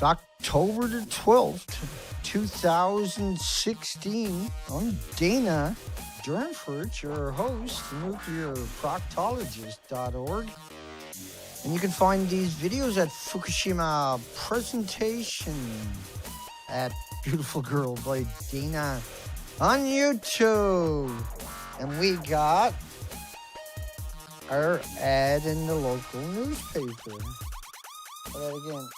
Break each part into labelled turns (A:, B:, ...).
A: It's October the 12th, 2016. I'm Dana Durnford, your host, nuclearproctologist.org. And you can find these videos at Fukushima Presentation at Beautiful Girl by Dana on YouTube. And we got our ad in the local newspaper. Try that again.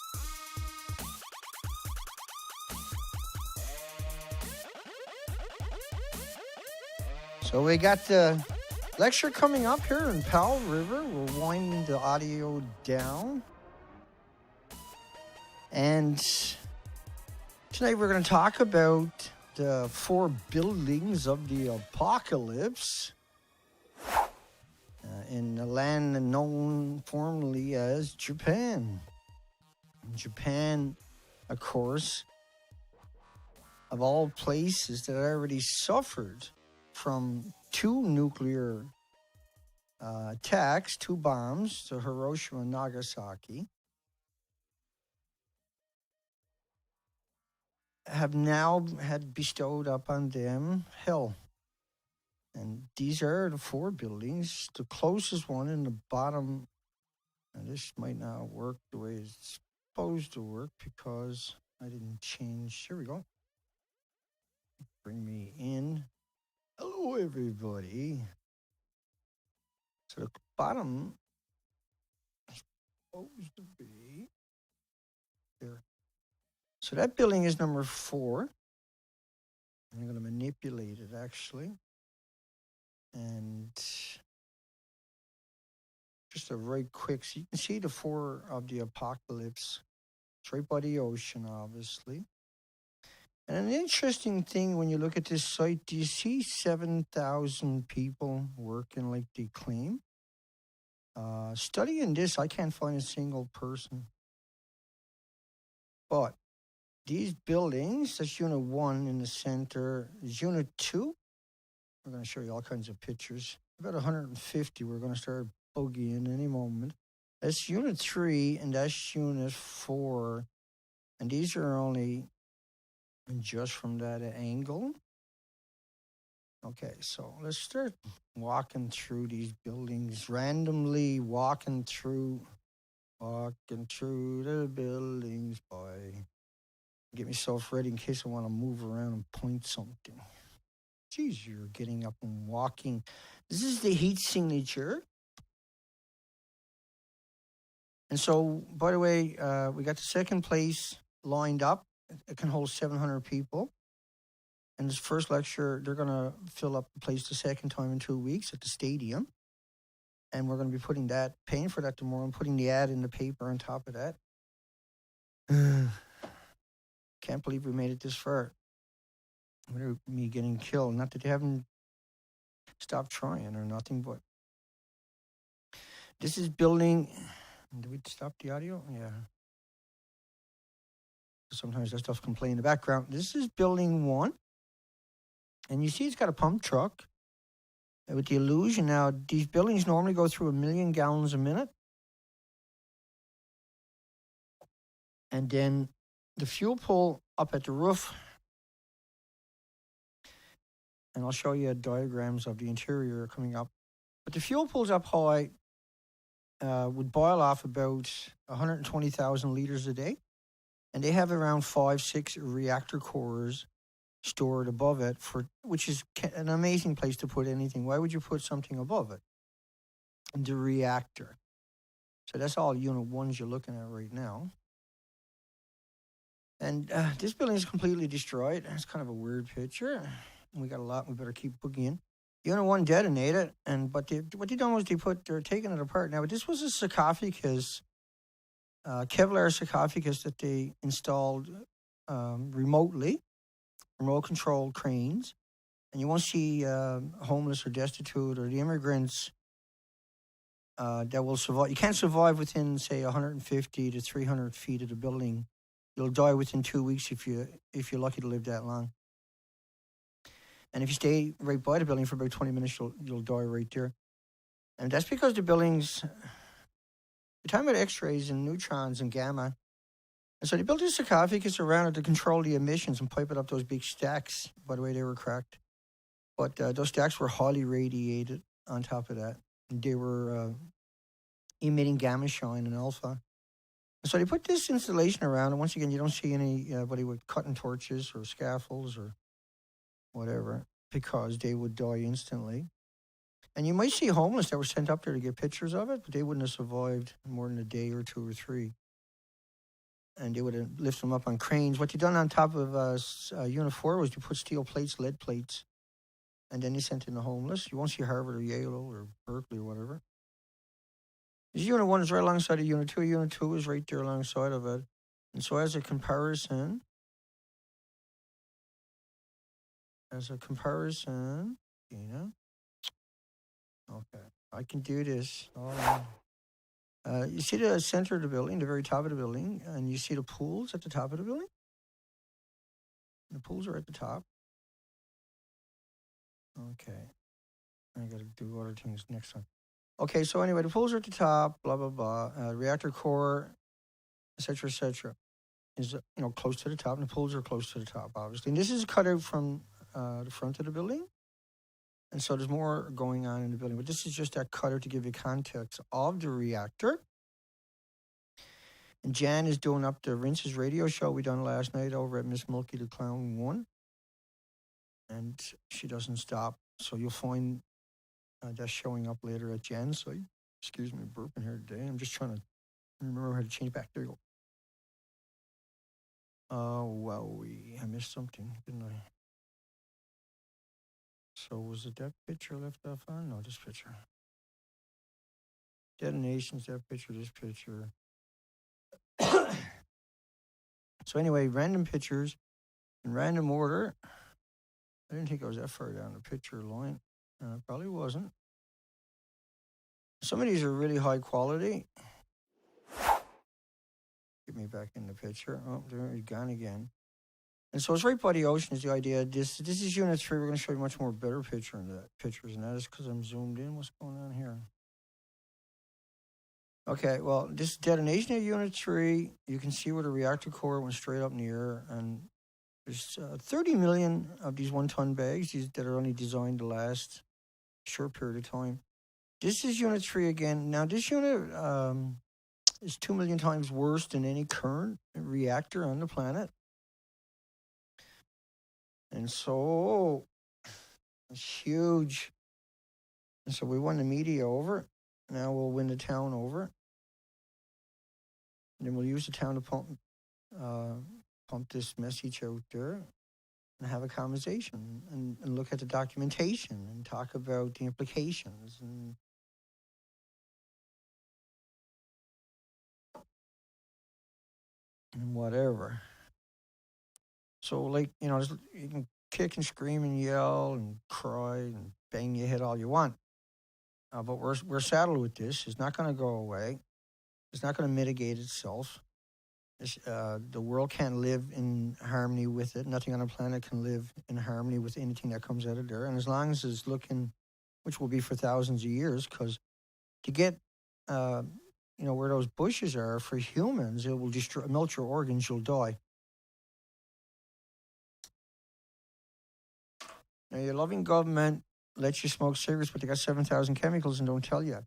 A: So we got the lecture coming up here in Powell River. We're winding the audio down. And tonight we're going to talk about the 4 buildings of the apocalypse in the land known formerly as Japan. Japan, of course, of all places that already suffered from 2 nuclear attacks, 2 bombs to Hiroshima and Nagasaki, have now had bestowed upon them hell. And these are the 4 buildings. The closest one in the bottom, and this might not work the way it's supposed to work because I didn't change. Here we go. Bring me in. Hello, everybody. So the bottom is supposed to be there. So that building is number 4. I'm going to manipulate it, actually. And just a right quick, so you can see the 4 of the apocalypse. It's right by the ocean, obviously. And an interesting thing when you look at this site, do you see 7,000 people working like they claim? Studying this, I can't find a single person. But these buildings, that's Unit 1 in the center, is Unit 2. We're going to show you all kinds of pictures. About 150, we're going to start boogieing any moment. That's Unit 3, and that's Unit 4. And these are only just from that angle. Okay, so let's start walking through these buildings, randomly walking through the buildings, boy. Get myself ready in case I want to move around and point something. Geez, you're getting up and walking. This is the heat signature. And so, by the way, we got the second place lined up. It can hold 700 people. And this first lecture, they're going to fill up the place the second time in 2 weeks at the stadium. And we're going to be paying for that tomorrow and putting the ad in the paper on top of that. Can't believe we made it this far. Without me getting killed. Not that they haven't stopped trying or nothing, but this is building. Did we stop the audio? Yeah. Sometimes that stuff can play in the background. This is building 1. And you see it's got a pump truck. With the illusion now, these buildings normally go through 1 million gallons a minute. And then the fuel pull up at the roof. And I'll show you diagrams of the interior coming up. But the fuel pulls up high would boil off about 120,000 liters a day. And they have around 5-6 reactor cores stored above it, which is an amazing place to put anything. Why would you put something above it? The reactor. So that's all Unit 1s you're looking at right now. And this building is completely destroyed. It's kind of a weird picture. We got a lot. We better keep boogieing. Unit 1 detonated, but what they done was they're taking it apart. Now, this was a sarcophagus, Kevlar sarcophagus that they installed remotely, remote-controlled cranes. And you won't see homeless or destitute or the immigrants that will survive. You can't survive within, say, 150 to 300 feet of the building. You'll die within 2 weeks if you're lucky to live that long. And if you stay right by the building for about 20 minutes, you'll die right there. And that's because the buildings, we're talking about X-rays and neutrons and gamma. And so they built this sarcophagus around it to control the emissions and pipe it up those big stacks. By the way, they were cracked. But those stacks were highly radiated on top of that. They were emitting gamma shine and alpha. And so they put this installation around, and once again, you don't see anybody with cutting torches or scaffolds or whatever, because they would die instantly. And you might see homeless that were sent up there to get pictures of it, but they wouldn't have survived more than a day or 2 or 3. And they would have lifted them up on cranes. What you done on top of Unit 4 was you put steel plates, lead plates, and then you sent in the homeless. You won't see Harvard or Yale or Berkeley or whatever. This Unit 1 is right alongside of Unit 2. Unit 2 is right there alongside of it. And so as a comparison, okay, I can do this. You see the center of the building, the very top of the building, and you see the pools at the top of the building? The pools are at the top. Okay. I got to do other things next time. Okay, so anyway, the pools are at the top, blah, blah, blah. Reactor core, et cetera, is close to the top, and the pools are close to the top, obviously. And this is cut out from the front of the building. And so there's more going on in the building. But this is just that cutter to give you context of the reactor. And Jan is doing up the Rince's radio show we done last night over at Miss Milky the Clown 1. And she doesn't stop. So you'll find that showing up later at Jan's site. Excuse me, burping here today. I'm just trying to remember how to change back. There you go. Oh, I missed something, didn't I? So was it that picture left off on? No, this picture. Detonations, that picture, this picture. So anyway, random pictures in random order. I didn't think I was that far down the picture line. Probably wasn't. Some of these are really high quality. Get me back in the picture. Oh, there he's gone again. And so it's right by the ocean is the idea. This is Unit 3. We're going to show you much more better pictures, and that is because I'm zoomed in. What's going on here? Okay, well, this is detonation of Unit 3. You can see where the reactor core went straight up in the air, and there's 30 million of these 1-ton bags that are only designed to last a short period of time. This is Unit 3 again. Now, this unit is 2 million times worse than any current reactor on the planet. And so it's huge. And so we won the media over. Now we'll win the town over. And then we'll use the town to pump this message out there and have a conversation and look at the documentation and talk about the implications and whatever. So, you can kick and scream and yell and cry and bang your head all you want. But we're saddled with this. It's not going to go away. It's not going to mitigate itself. The world can't live in harmony with it. Nothing on the planet can live in harmony with anything that comes out of there. And as long as it's looking, which will be for thousands of years, because to get, where those bushes are for humans, it will melt your organs, you'll die. Now, your loving government lets you smoke cigarettes, but they got 7,000 chemicals and don't tell you.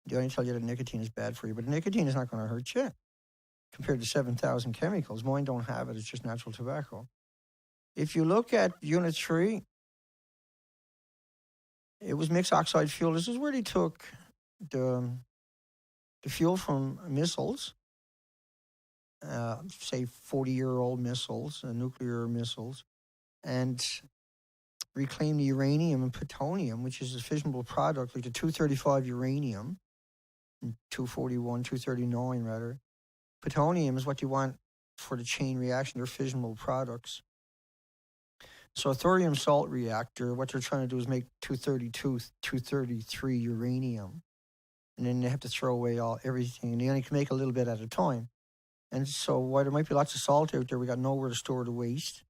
A: They only tell you that nicotine is bad for you, but nicotine is not going to hurt you compared to 7,000 chemicals. Mine don't have it. It's just natural tobacco. If you look at Unit 3, it was mixed oxide fuel. This is where they took the fuel from missiles, say 40-year-old missiles, nuclear missiles, and reclaim the uranium and plutonium, which is a fissionable product, like the 235 uranium, and 239 rather. Plutonium is what you want for the chain reaction. They're fissionable products. So a thorium salt reactor, what they're trying to do is make 232, 233 uranium. And then they have to throw away everything. And they only can make a little bit at a time. And so while there might be lots of salt out there, we got nowhere to store the waste.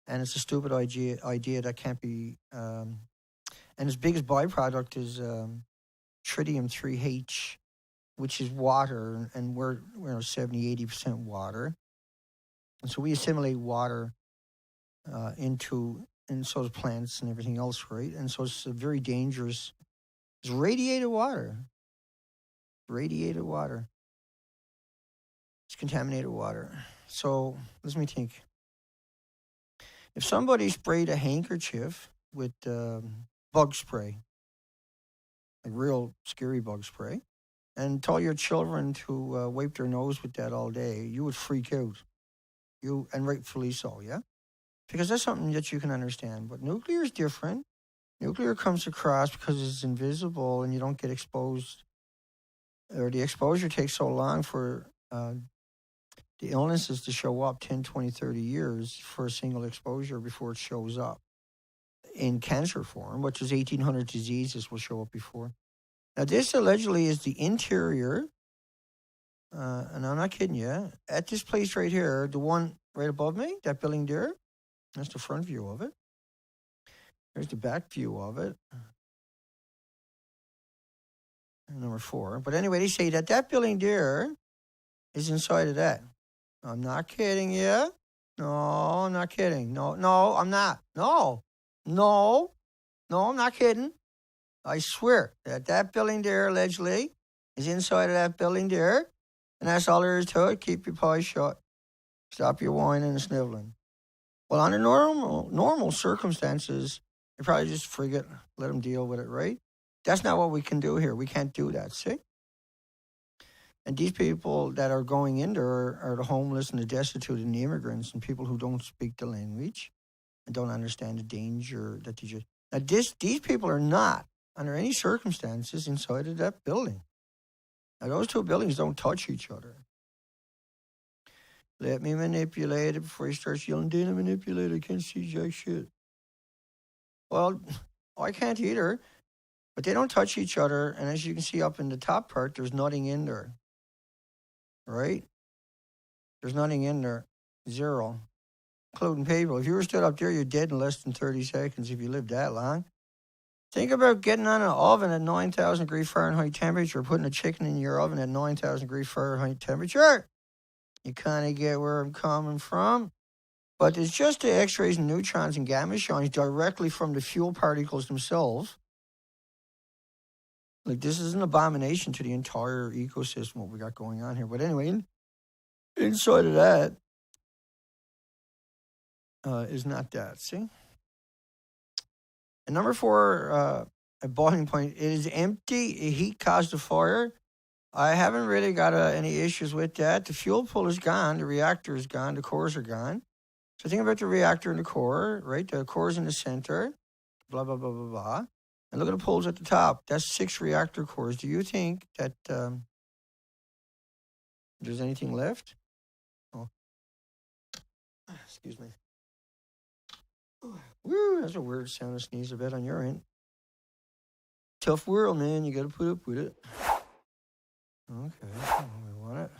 A: And it's a stupid idea that can't be... and its biggest byproduct is tritium-3H, which is water. And we're 70, 80% water. And so we assimilate water and so does plants and everything else, right? And so it's very dangerous. It's radiated water. Radiated water. It's contaminated water. So let me think. If somebody sprayed a handkerchief with bug spray, like real scary bug spray, and told your children to wipe their nose with that all day, you would freak out. And rightfully so, yeah? Because that's something that you can understand. But nuclear is different. Nuclear comes across because it's invisible and you don't get exposed, or the exposure takes so long for the illnesses to show up 10, 20, 30 years for a single exposure before it shows up in cancer form, which is 1,800 diseases will show up before. Now, this allegedly is the interior, and I'm not kidding you, at this place right here, the one right above me, that building there, that's the front view of it. There's the back view of it. Number 4. But anyway, they say that building there is inside of that. I'm not kidding you. No, I'm not kidding. No, I'm not. No, I'm not kidding. I swear that building there allegedly is inside of that building there. And that's all there is to it. Keep your pie shut. Stop your whining and sniveling. Well, under normal circumstances, you probably just forget, let them deal with it, right? That's not what we can do here. We can't do that, see? And these people that are going in there are the homeless and the destitute and the immigrants and people who don't speak the language and don't understand the danger that they just... Now, these people are not, under any circumstances, inside of that building. Now, those two buildings don't touch each other. Let me manipulate it before he starts yelling, Dana, manipulate, I can't see jack shit. Well, I can't either, but they don't touch each other, and as you can see up in the top part, there's nothing in there, right? There's nothing in there, 0, including people. If you were stood up there, you're dead in less than 30 seconds if you lived that long. Think about getting on an oven at 9,000 degree Fahrenheit temperature, putting a chicken in your oven at 9,000 degree Fahrenheit temperature. You kind of get where I'm coming from. But it's just the X-rays and neutrons and gamma shining directly from the fuel particles themselves. Like, this is an abomination to the entire ecosystem, what we got going on here. But anyway, inside of that is not that, see? And number 4, at boiling point, it is empty. Heat caused the fire. I haven't really got any issues with that. The fuel pool is gone. The reactor is gone. The cores are gone. So think about the reactor and the core, right? The core is in the center, blah, blah, blah, blah, blah. And look at the poles at the top. That's 6 reactor cores. Do you think that there's anything left? Oh, excuse me. Woo, that's a weird sound to sneeze a bit on your end. Tough world, man. You got to put up with it. Okay, we want it.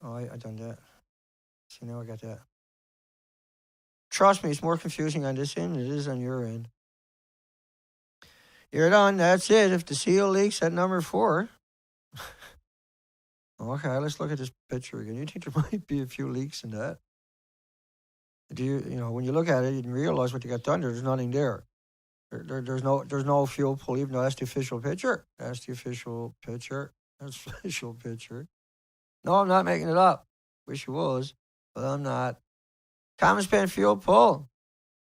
A: Oh, I done that. See, now I got that. Trust me, it's more confusing on this end than it is on your end. You're done. That's it. If the seal leaks at number 4. Okay, let's look at this picture again. You think there might be a few leaks in that? Do you when you look at it, you realize what you got done there. There's nothing there. There's no fuel pool, even though that's the official picture. That's the official picture. That's the official picture. No, I'm not making it up. Wish it was, but I'm not. Common spent fuel pool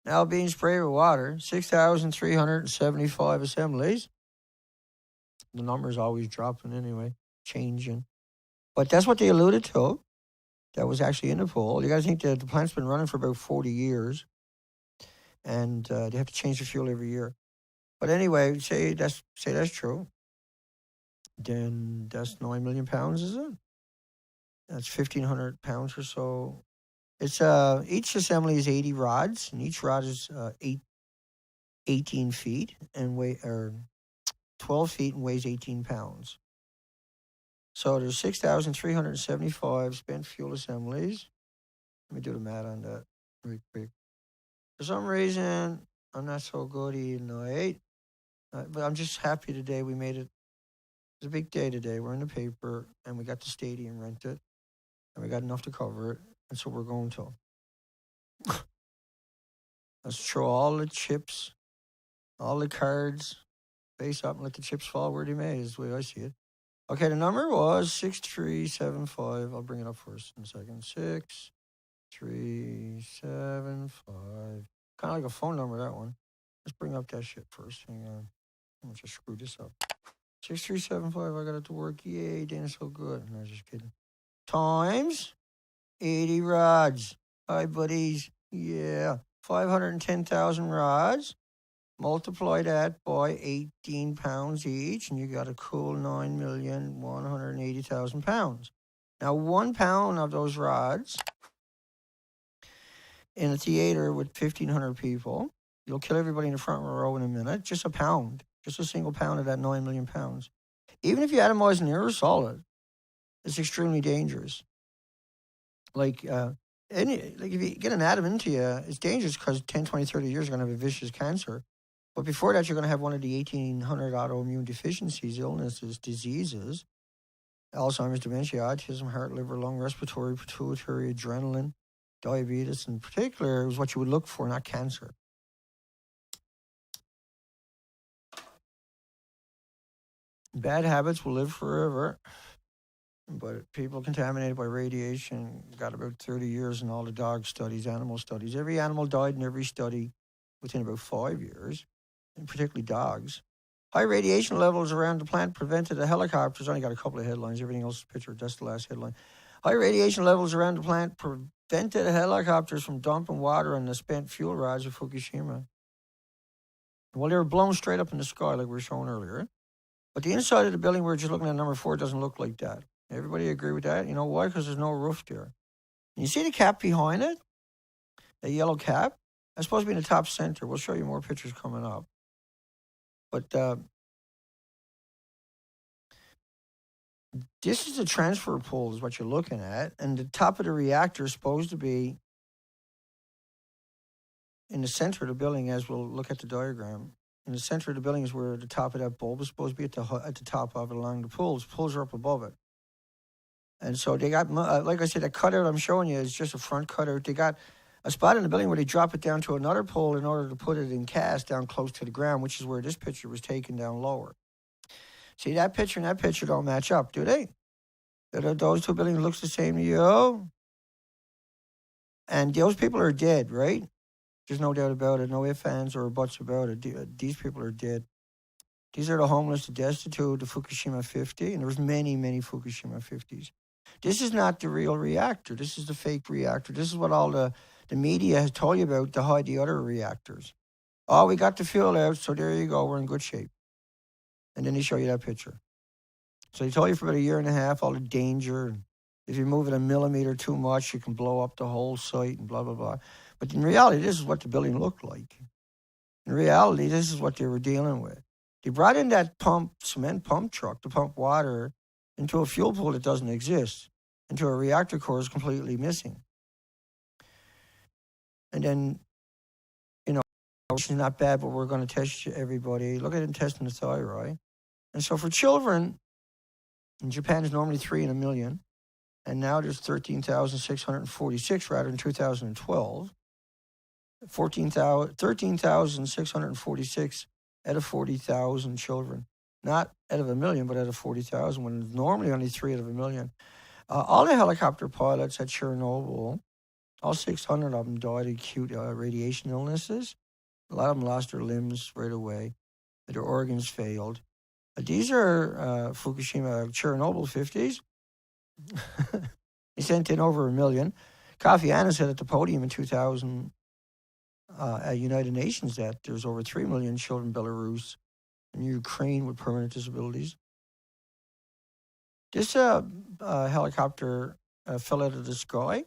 A: now being sprayed with water. 6,375 assemblies. The number's always dropping anyway, changing. But that's what they alluded to. That was actually in the pool. You got to think that the plant's been running for about 40 years. And they have to change the fuel every year. But anyway, say that's true. Then that's 9 million pounds, is it? That's 1,500 pounds or so. It's each assembly is 80 rods, and each rod is 18 feet and 12 feet and weighs 18 pounds. So there's 6,375 spent fuel assemblies. Let me do the math on that really quick. For some reason, I'm not so good tonight, but I'm just happy today we made it. It's a big day today. We're in the paper, and we got the stadium rented. and we got enough to cover it, and so we're going to. Let's throw all the chips, all the cards, face up and let the chips fall where they may, is the way I see it. Okay, the number was 6375. I'll bring it up first in a second. 6375. Kind of like a phone number, that one. Let's bring up that shit first. Hang on. I'm going to just screw this up. 6375, I got it to work. Yay, Dana's so good. No, just kidding. Times 80 rods. Hi, buddies. Yeah. 510,000 rods. Multiply that by 18 pounds each, and you got a cool 9,180,000 pounds. Now, 1 pound of those rods in a theater with 1,500 people, you'll kill everybody in the front row in a minute. Just a pound. Just a single pound of that 9 million pounds. Even if you atomize an aerosol, it's extremely dangerous. Like if you get an atom into you, it's dangerous because 10, 20, 30 years you're going to have a vicious cancer. But before that, you're going to have one of the 1,800 autoimmune deficiencies, illnesses, diseases, Alzheimer's, dementia, autism, heart, liver, lung, respiratory, pituitary, adrenaline, diabetes in particular is what you would look for, not cancer. Bad habits will live forever, but people contaminated by radiation got about 30 years in all the dog studies, animal studies. Every animal died in every study within about 5 years, and particularly dogs. High radiation levels around the plant prevented the helicopters. Only got a couple of headlines. Everything else is pictured. That's the last headline. High radiation levels around the plant prevented the helicopters from dumping water on the spent fuel rods of Fukushima. Well, they were blown straight up in the sky like we were showing earlier. But the inside of the building we're just looking at, number 4, doesn't look like that. Everybody agree with that? You know why? Because there's no roof there. And you see the cap behind it? The yellow cap? That's supposed to be in the top center. We'll show you more pictures coming up. But this is the transfer pool is what you're looking at. And the top of the reactor is supposed to be in the center of the building, as we'll look at the diagram. In the center of the building is where the top of that bulb is supposed to be at the top of it along the pools. Pools are up above it. And so they got, like I said, that cutout I'm showing you is just a front cutout. They got a spot in the building where they drop it down to another pole in order to put it in cast down close to the ground, which is where this picture was taken down lower. See, that picture and that picture don't match up, do they? Those two buildings looks the same to you. And those people are dead, right? There's no doubt about it. No ifs, ands, or buts about it. These people are dead. These are the homeless, the destitute, the Fukushima 50. And there was many, many Fukushima 50s. This is not the real reactor. This is the fake reactor. This is what all the media has told you about to hide the other reactors. Oh, we got the fuel out, so there you go. We're in good shape. And then they show you that picture. So they told you for about a year and a half all the danger. If you move it a millimeter too much, you can blow up the whole site and blah, blah, blah. But in reality, this is what the building looked like. In reality, this is what they were dealing with. They brought in that cement pump truck to pump water into a fuel pool that doesn't exist, into a reactor core is completely missing. And then, which is not bad, but we're going to test everybody. Look at it testing the thyroid. And so for children, in Japan is normally 3 in a million, and now there's 13,646 rather than 2012. 13,646 out of 40,000 children. Not out of a million, but out of 40,000, when it's normally only 3 out of a million. All the helicopter pilots at Chernobyl, all 600 of them died of acute radiation illnesses. A lot of them lost their limbs right away. Their organs failed. These are Fukushima, Chernobyl 50s. He sent in over 1 million. Kofi Annan said at the podium in 2000 at United Nations that there's over 3 million children in Belarus and Ukraine with permanent disabilities. This helicopter fell out of the sky.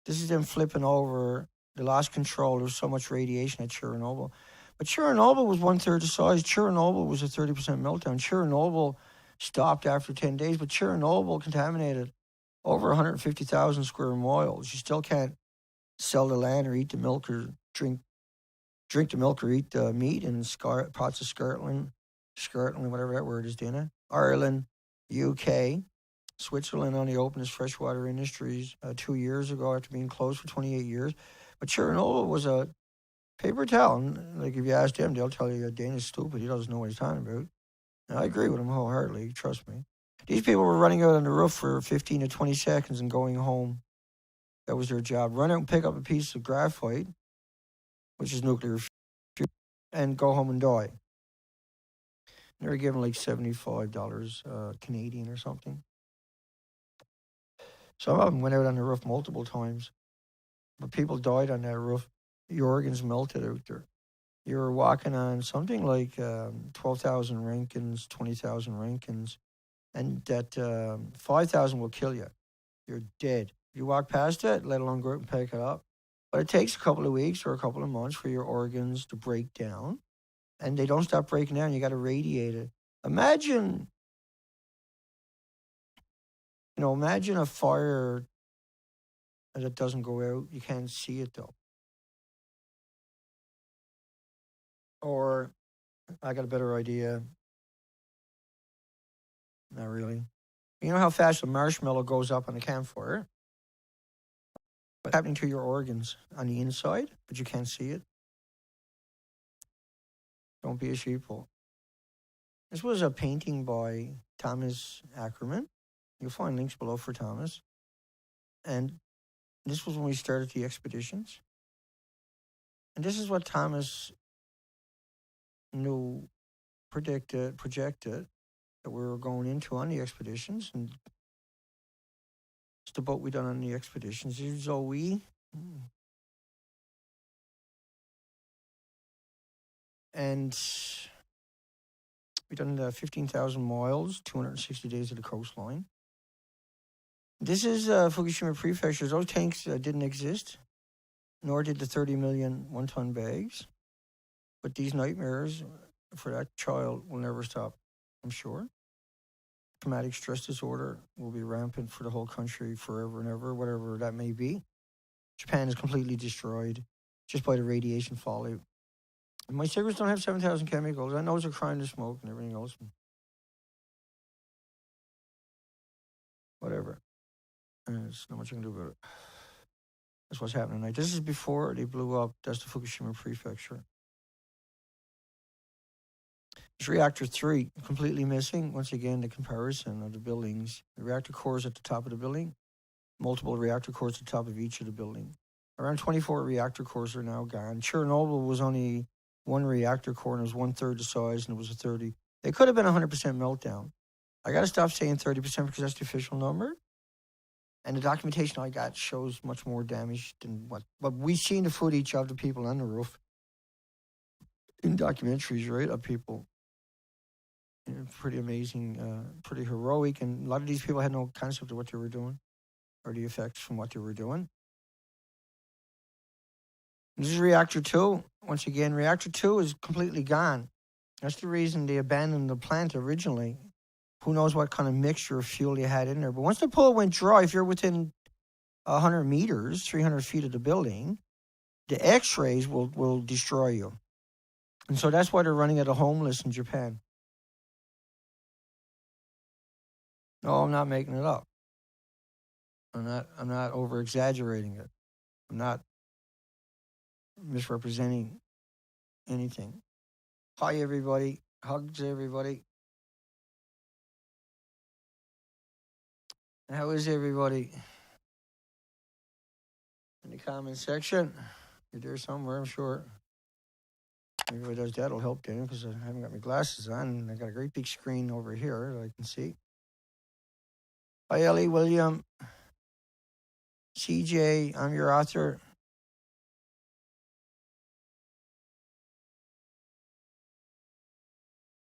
A: This is them flipping over. They lost control. There was so much radiation at Chernobyl. But Chernobyl was 1/3 the size. Chernobyl was a 30% meltdown. Chernobyl stopped after 10 days, but Chernobyl contaminated over 150,000 square miles. You still can't sell the land or eat the milk or drink the milk or eat the meat in pots of Scotland, whatever that word is, Dana. Ireland, UK. Switzerland only opened its freshwater industries 2 years ago after being closed for 28 years. But Chernobyl was a paper towel. And, like, if you ask them, they'll tell you Dana's stupid. He doesn't know what he's talking about. And I agree with him wholeheartedly. Trust me. These people were running out on the roof for 15 to 20 seconds and going home. That was their job. Run out and pick up a piece of graphite, which is nuclear fuel, and go home and die. They were given like $75 Canadian or something. Some of them went out on the roof multiple times. But people died on that roof. Your organs melted out there. You were walking on something like 12,000 Rankins, 20,000 Rankins, and that 5,000 will kill you. You're dead. You walk past it, let alone go out and pick it up. But it takes a couple of weeks or a couple of months for your organs to break down. And they don't stop breaking down. You got to radiate it. Imagine a fire that doesn't go out. You can't see it, though. Or, I got a better idea. Not really. You know how fast a marshmallow goes up on a campfire? What's happening to your organs on the inside, but you can't see it? Don't be a sheeple. This was a painting by Thomas Ackerman. You'll find links below for Thomas. And this was when we started the expeditions. And this is what Thomas knew, projected that we were going into on the expeditions. And it's the boat we done on the expeditions. Here's Zoe. And we done 15,000 miles, 260 days of the coastline. This is Fukushima Prefecture. Those tanks didn't exist, nor did the 30 million one-ton bags. But these nightmares for that child will never stop, I'm sure. Traumatic stress disorder will be rampant for the whole country forever and ever, whatever that may be. Japan is completely destroyed just by the radiation fallout. And my cigarettes don't have 7,000 chemicals. I know it's a crime to smoke and everything else. Whatever. There's not much I can do about it. That's what's happening tonight. This is before they blew up. That's the Fukushima Prefecture. It's Reactor 3, completely missing. Once again, the comparison of the buildings. The reactor cores at the top of the building. Multiple reactor cores at the top of each of the building. Around 24 reactor cores are now gone. Chernobyl was only one reactor core and it was 1/3 the size and it was a 30. It could have been 100% meltdown. I got to stop saying 30% because that's the official number. And the documentation I got shows much more damage than what we've seen the footage of the people on the roof in documentaries, right, of people. Pretty amazing, pretty heroic. And a lot of these people had no concept of what they were doing or the effects from what they were doing. This is Reactor 2. Once again, Reactor 2 is completely gone. That's the reason they abandoned the plant originally. Who knows what kind of mixture of fuel you had in there. But once the pool went dry, if you're within 100 meters, 300 feet of the building, the X-rays will destroy you. And so that's why they're running out of homeless in Japan. No, I'm not making it up. I'm not over-exaggerating it. I'm not misrepresenting anything. Hi, everybody. Hugs, everybody. How is everybody? In the comment section. You're there somewhere, I'm sure. If everybody does that, it'll help them because I haven't got my glasses on. And I got a great big screen over here that I can see. Hi, Ellie, William, CJ, I'm your author.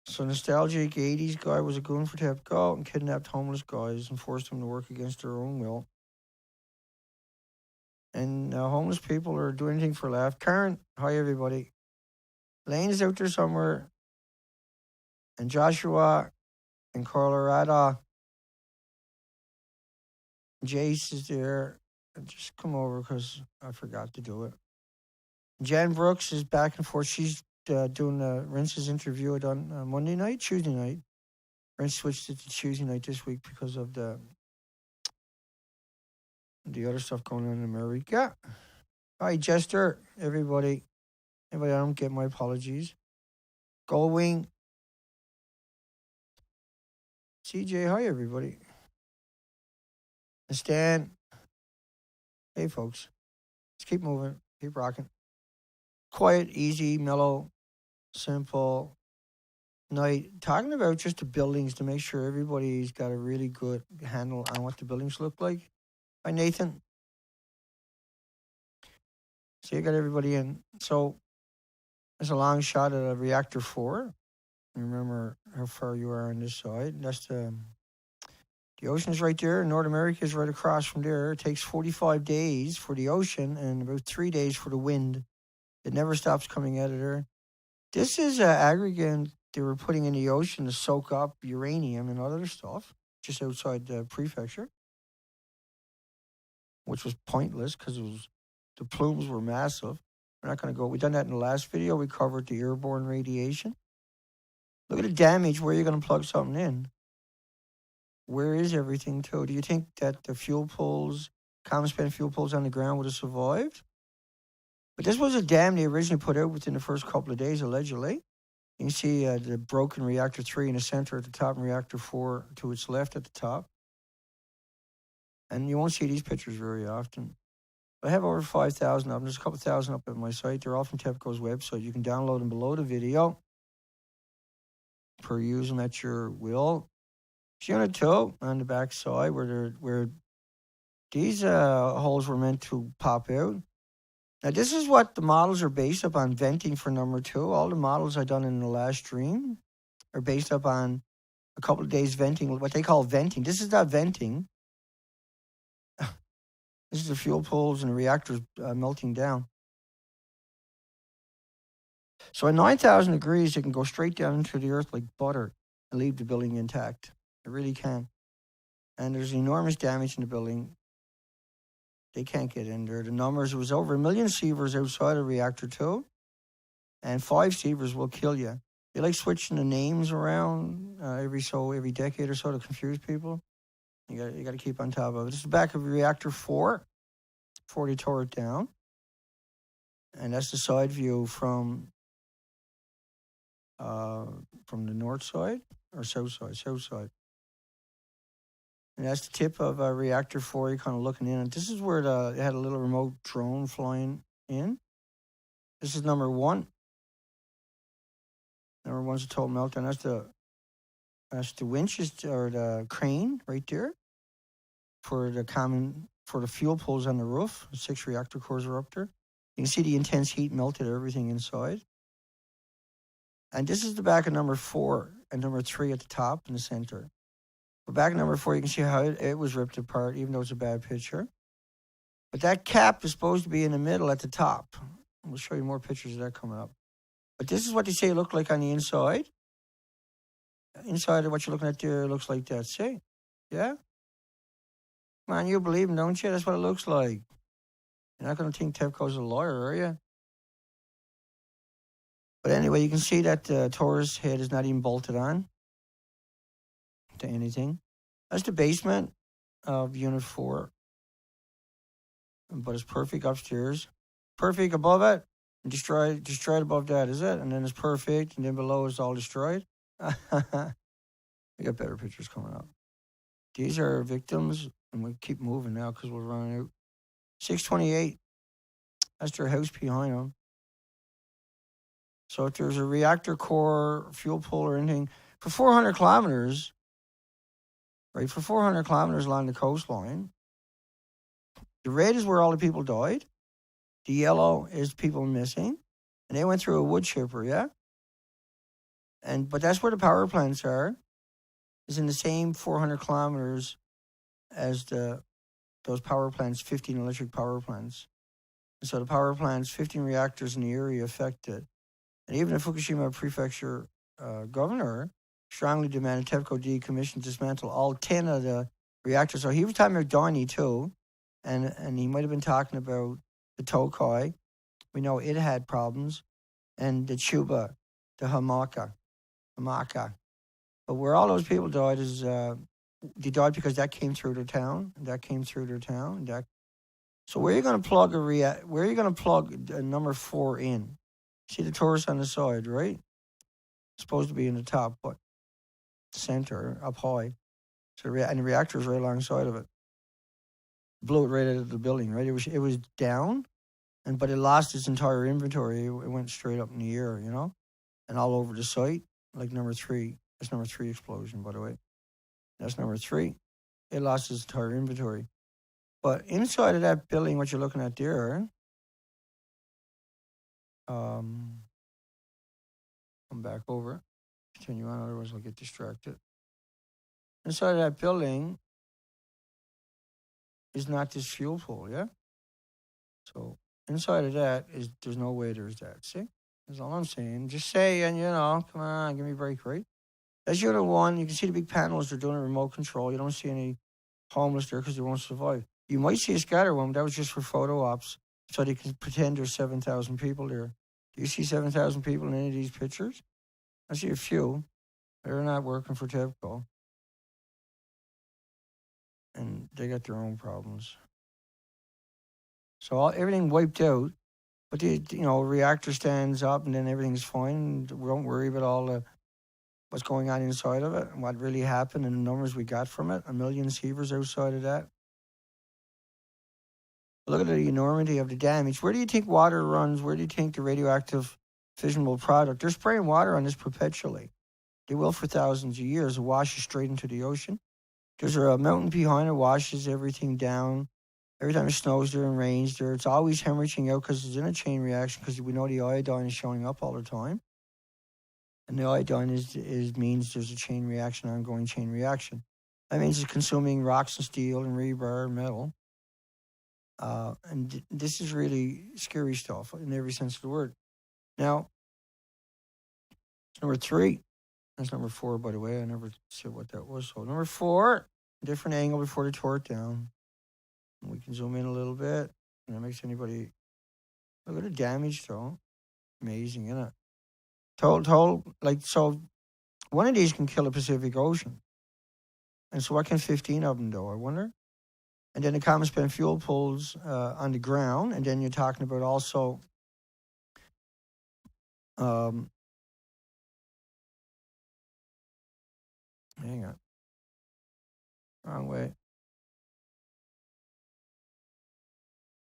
A: So nostalgic 80s guy was a goon for TEPCO and kidnapped homeless guys and forced them to work against their own will. And homeless people are doing anything for a laugh. Karen, hi everybody. Lane is out there somewhere. And Joshua and Colorado. Jace is there. Just come over because I forgot to do it. Jan Brooks is back and forth. She's doing Rince's interview on Monday night, Tuesday night. Rince switched it to Tuesday night this week because of the the other stuff going on in America. Hi, Jester, everybody. Anybody I don't get, my apologies. Goldwing. CJ, hi, everybody. And Stan. Hey, folks. Let's keep moving. Keep rocking. Quiet, easy, mellow, simple night. Talking about just the buildings to make sure everybody's got a really good handle on what the buildings look like. Hi, Nathan. So you got everybody in. So there's a long shot at a reactor 4. Remember how far you are on this side. That's the ocean's right there. North America is right across from there. It takes 45 days for the ocean and about 3 days for the wind. It never stops coming out of there. This is aggregate they were putting in the ocean to soak up uranium and other stuff just outside the prefecture, which was pointless because the plumes were massive. We're not going to go. We done that in the last video. We covered the airborne radiation. Look at the damage where you're going to plug something in. Where is everything to? Do you think that the fuel pools, common spent fuel pools on the ground would have survived? But this was a dam they originally put out within the first couple of days, allegedly. You can see the broken reactor 3 in the center at the top and reactor 4 to its left at the top. And you won't see these pictures very often. I have over 5,000 of them. There's a couple thousand up at my site. They're all from TEPCO's website. You can download them below the video. Per use them at your will. Unit 2 on the back side where these holes were meant to pop out. Now this is what the models are based upon, venting for number 2. All the models I done in the last stream are based upon a couple of days venting, what they call venting. This is not venting. This is the fuel pools and the reactors melting down. So at 9,000 degrees, it can go straight down into the earth like butter and leave the building intact. It really can. And there's enormous damage in the building. They can't get in there. The numbers, it was over 1 million sievers outside of reactor 2. And 5 sievers will kill you. They like switching the names around every decade or so to confuse people. You got to keep on top of it. This is the back of reactor 4. 40 tore it down. And that's the side view from the north side or south side? South side. And that's the tip of reactor 4. You're kind of looking in. And this is where it had a little remote drone flying in. This is number 1. Number 1's a total meltdown. That's the winches or the crane right there for the fuel pools on the roof. 6 reactor cores are up there. You can see the intense heat melted everything inside. And this is the back of number 4 and number 3 at the top in the center. But back in number 4, you can see how it was ripped apart, even though it's a bad picture. But that cap is supposed to be in the middle at the top. We'll show you more pictures of that coming up. But this is what they say it looked like on the inside. Inside of what you're looking at there looks like that. See? Yeah? Man, you believe him, don't you? That's what it looks like. You're not going to think TEPCO's a lawyer, are you? But anyway, you can see that the Taurus head is not even bolted on to anything. That's the basement of Unit 4. But it's perfect upstairs. Perfect above it. And destroyed above that, is it? And then it's perfect. And then below it's all destroyed. We got better pictures coming up. These are victims. And we keep moving now because we're running out. 628. That's their house behind them. So if there's a reactor core, fuel pool or anything, for 400 kilometers, right, for 400 kilometers along the coastline, the red is where all the people died. The yellow is people missing. And they went through a wood chipper, yeah? But that's where the power plants are, is in the same 400 kilometers as those power plants, 15 electric power plants. And so the power plants, 15 reactors in the area affected. And even the Fukushima prefecture governor strongly demanded TEPCO decommission, dismantle all 10 of the reactors. So he was talking about Daiichi too, and he might have been talking about the Tokai. We know it had problems. And the Chuba, the Hamaka. But where all those people died is, they died because that came through their town, that came through their town, that So where are you going to plug where are you going to plug number 4 in? See the torus on the side, right? It's supposed to be in the top, but center, up high. So and the reactor is right alongside of it. Blew it right out of the building, right? It was down, but it lost its entire inventory. It went straight up in the air, and all over the site, like number 3. That's number 3 explosion, by the way. That's number 3. It lost its entire inventory. But inside of that building, what you're looking at there, come back over, continue on, otherwise I'll get distracted. Inside of that building is not this fuel pool, yeah? So inside of that there's no way there's that, see? That's all I'm saying. Just saying, come on, give me a break, right? That's unit 1. You can see the big panels. They're doing a remote control. You don't see any homeless there because they won't survive. You might see a scatter one, but that was just for photo ops, so they can pretend there's 7,000 people there. Do you see 7,000 people in any of these pictures? I see a few. They're not working for TEPCO. And they got their own problems. So everything wiped out, but reactor stands up and then everything's fine. Don't worry about all what's going on inside of it and what really happened and the numbers we got from it. 1 million sievers outside of that. Look at the enormity of the damage. Where do you think water runs? Where do you think the radioactive fissionable product? They're spraying water on this perpetually. They will for thousands of years. It washes straight into the ocean. There's a mountain behind it, washes everything down. Every time it snows there and rains there, it's always hemorrhaging out because it's in a chain reaction because we know the iodine is showing up all the time. And the iodine means there's a chain reaction, ongoing chain reaction. That means it's consuming rocks and steel and rebar and metal. And this is really scary stuff in every sense of the word. Now, number 3. That's number 4, by the way. I never said what that was. So number 4, different angle before they tore it down. And we can zoom in a little bit. And that makes anybody... Look at the damage, though. Amazing, isn't it? So one of these can kill the Pacific Ocean. And so what can 15 of them do, I wonder? And then the common spent fuel pools on the ground. And then you're talking about also... hang on. Wrong way.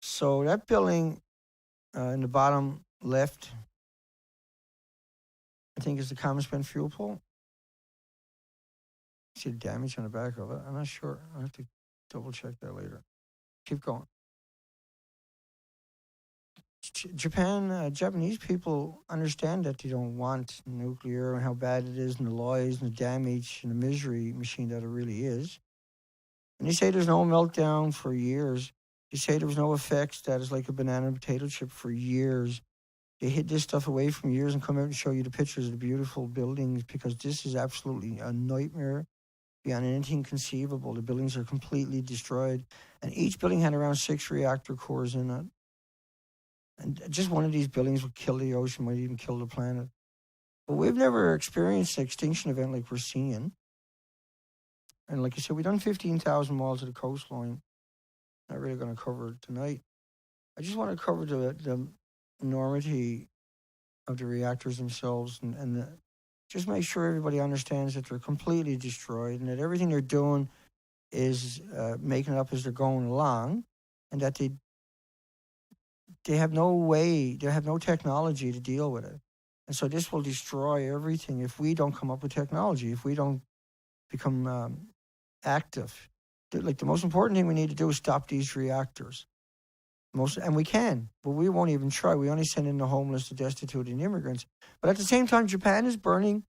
A: So that building in the bottom left, I think, is the common spent fuel pool. See the damage on the back of it? I'm not sure. I'll have to double check that later. Keep going. Japanese people understand that they don't want nuclear and how bad it is and the lies and the damage and the misery machine that it really is. And they say there's no meltdown for years. They say there was no effects that is like a banana and potato chip for years. They hid this stuff away from years and come out and show you the pictures of the beautiful buildings because this is absolutely a nightmare beyond anything conceivable. The buildings are completely destroyed. And each building had around 6 reactor cores in it. And just one of these buildings would kill the ocean, might even kill the planet. But we've never experienced an extinction event like we're seeing. And like I said, we've done 15,000 miles of the coastline. Not really going to cover it tonight. I just want to cover the enormity of the reactors themselves and just make sure everybody understands that they're completely destroyed and that everything they're doing is making it up as they're going along and that they have no way, they have no technology to deal with it. And so this will destroy everything if we don't come up with technology, if we don't become active. Like the most important thing we need to do is stop these reactors. And we can, but we won't even try. We only send in the homeless, the destitute, and immigrants. But at the same time, Japan is burning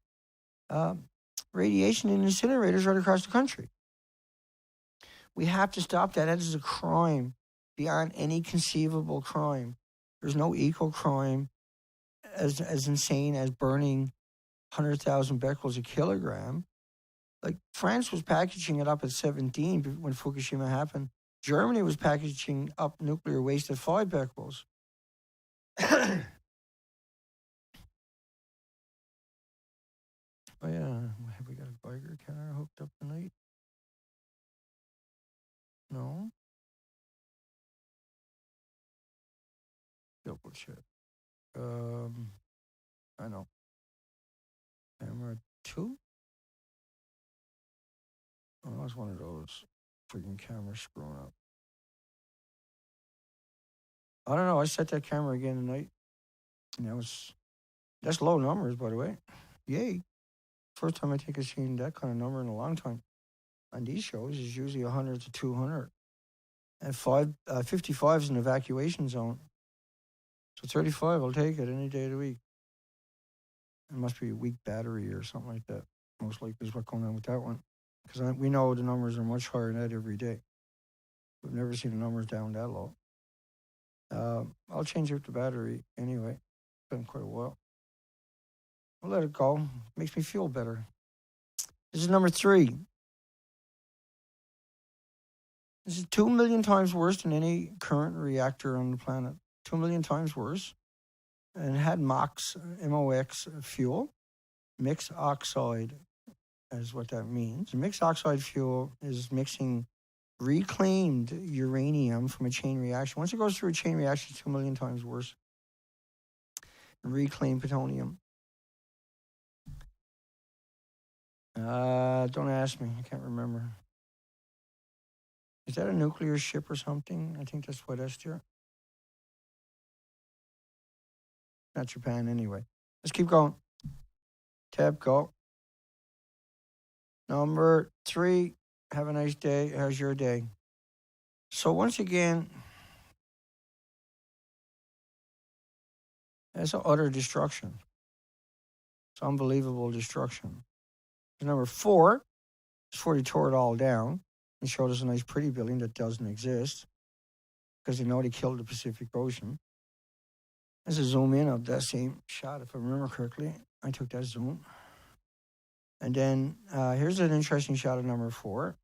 A: radiation in incinerators right across the country. We have to stop that. That is a crime beyond any conceivable crime. There's no equal crime as insane as burning 100,000 becquerels a kilogram. Like France was packaging it up at 17 when Fukushima happened. Germany was packaging up nuclear waste at 5 becquerels. Oh yeah, have we got a Geiger counter hooked up tonight? No. double check. I know. Camera 2? Oh, that's one of those freaking cameras screwing up. I don't know. I set that camera again tonight. And that's low numbers, by the way. Yay. First time I think I've seen that kind of number in a long time. On these shows, it's usually 100 to 200. And 55 is an evacuation zone. So 35, I'll take it any day of the week. It must be a weak battery or something like that. Most likely is what's going on with that one. Because we know the numbers are much higher than that every day. We've never seen the numbers down that low. I'll change out the battery anyway. It's been quite a while. I'll let it go. It makes me feel better. This is number 3. This is 2 million times worse than any current reactor on the planet. 2 million times worse. And it had MOX fuel. Mixed oxide is what that means. Mixed oxide fuel is mixing reclaimed uranium from a chain reaction. Once it goes through a chain reaction, it's 2 million times worse. Reclaimed plutonium. Don't ask me. I can't remember. Is that a nuclear ship or something? I think that's what that's there. Not Japan anyway. Let's keep going. Tab, go. Number 3. Have a nice day. How's your day? So once again, that's an utter destruction. It's unbelievable destruction. Number 4 is before they tore it all down and showed us a nice pretty building that doesn't exist because they know they killed the Pacific Ocean. Let's zoom in of that same shot, if I remember correctly. I took that zoom. And then here's an interesting shot of number 4.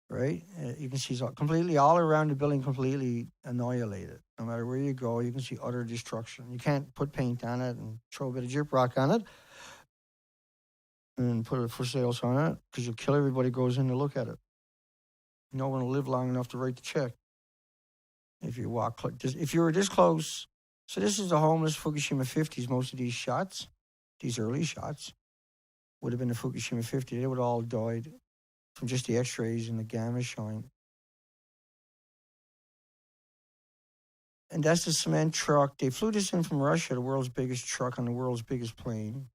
A: Right? You can see it's completely all around the building, completely annihilated. No matter where you go, you can see utter destruction. You can't put paint on it and throw a bit of gyprock on it and put a for sale sign on it because you'll kill everybody who goes in to look at it. No one will live long enough to write the check if you walk. If you were this close. So this is the homeless Fukushima 50s. Most of these shots, these early shots, would have been the Fukushima 50. They would have all died from just the X-rays and the gamma shine. And that's the cement truck. They flew this in from Russia, the world's biggest truck on the world's biggest plane.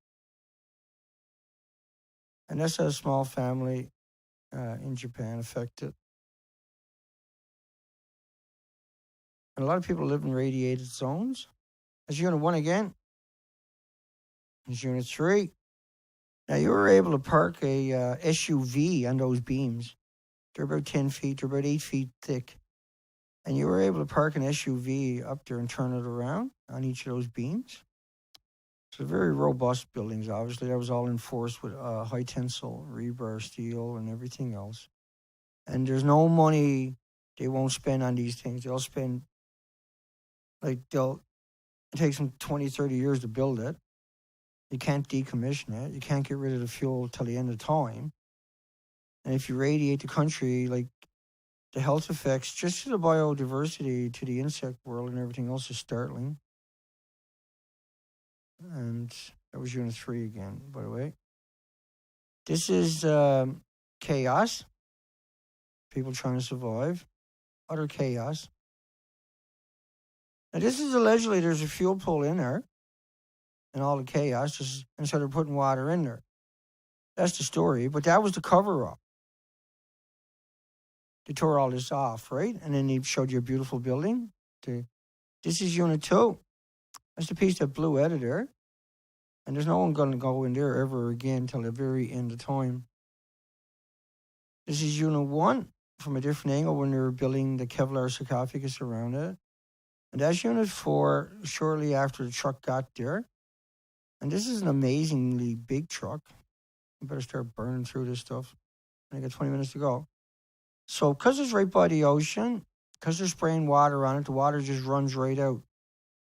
A: And that's a small family in Japan affected. And a lot of people live in radiated zones. That's Unit 1 again. That's Unit 3. Now, you were able to park a SUV on those beams. They're about 10 feet. They're about 8 feet thick. And you were able to park an SUV up there and turn it around on each of those beams. So very robust buildings, obviously. That was all enforced with high tensile rebar steel and everything else. And there's no money they won't spend on these things. They'll spend, it takes them 20, 30 years to build it. You can't decommission it. You can't get rid of the fuel till the end of time. And if you radiate the country, the health effects, just to the biodiversity, to the insect world and everything else is startling. And that was Unit 3 again, by the way. This is chaos. People trying to survive. Utter chaos. Now, this is allegedly there's a fuel pool in there. And all the chaos, and so they're putting water in there. That's the story. But that was the cover-up. They tore all this off, right? And then they showed you a beautiful building. This is Unit 2. That's the piece that blew out of there. And there's no one going to go in there ever again till the very end of time. This is Unit 1 from a different angle when they were building the Kevlar sarcophagus around it. And that's Unit 4 shortly after the truck got there. And this is an amazingly big truck. I better start burning through this stuff. I got 20 minutes to go. So because it's right by the ocean, because they're spraying water on it, the water just runs right out.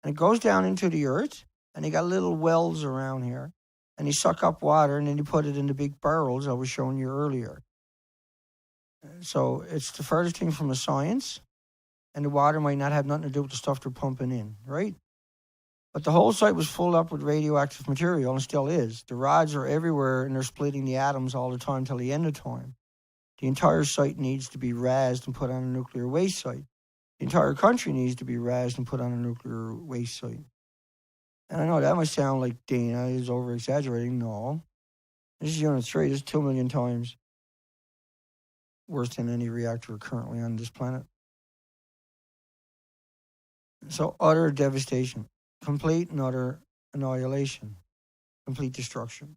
A: And it goes down into the earth, and they got little wells around here. And they suck up water, and then they put it in the big barrels I was showing you earlier. So it's the furthest thing from a science. and the water might not have nothing to do with the stuff they're pumping in, right? But the whole site was full up with radioactive material and still is. The rods are everywhere and they're splitting the atoms all the time till the end of time. The entire site needs to be razed and put on a nuclear waste site. The entire country needs to be razed and put on a nuclear waste site. And I know that might sound like Dana is over-exaggerating. No. This is Unit 3. This is 2 million times worse than any reactor currently on this planet. So utter devastation. Complete and utter annihilation. Complete destruction.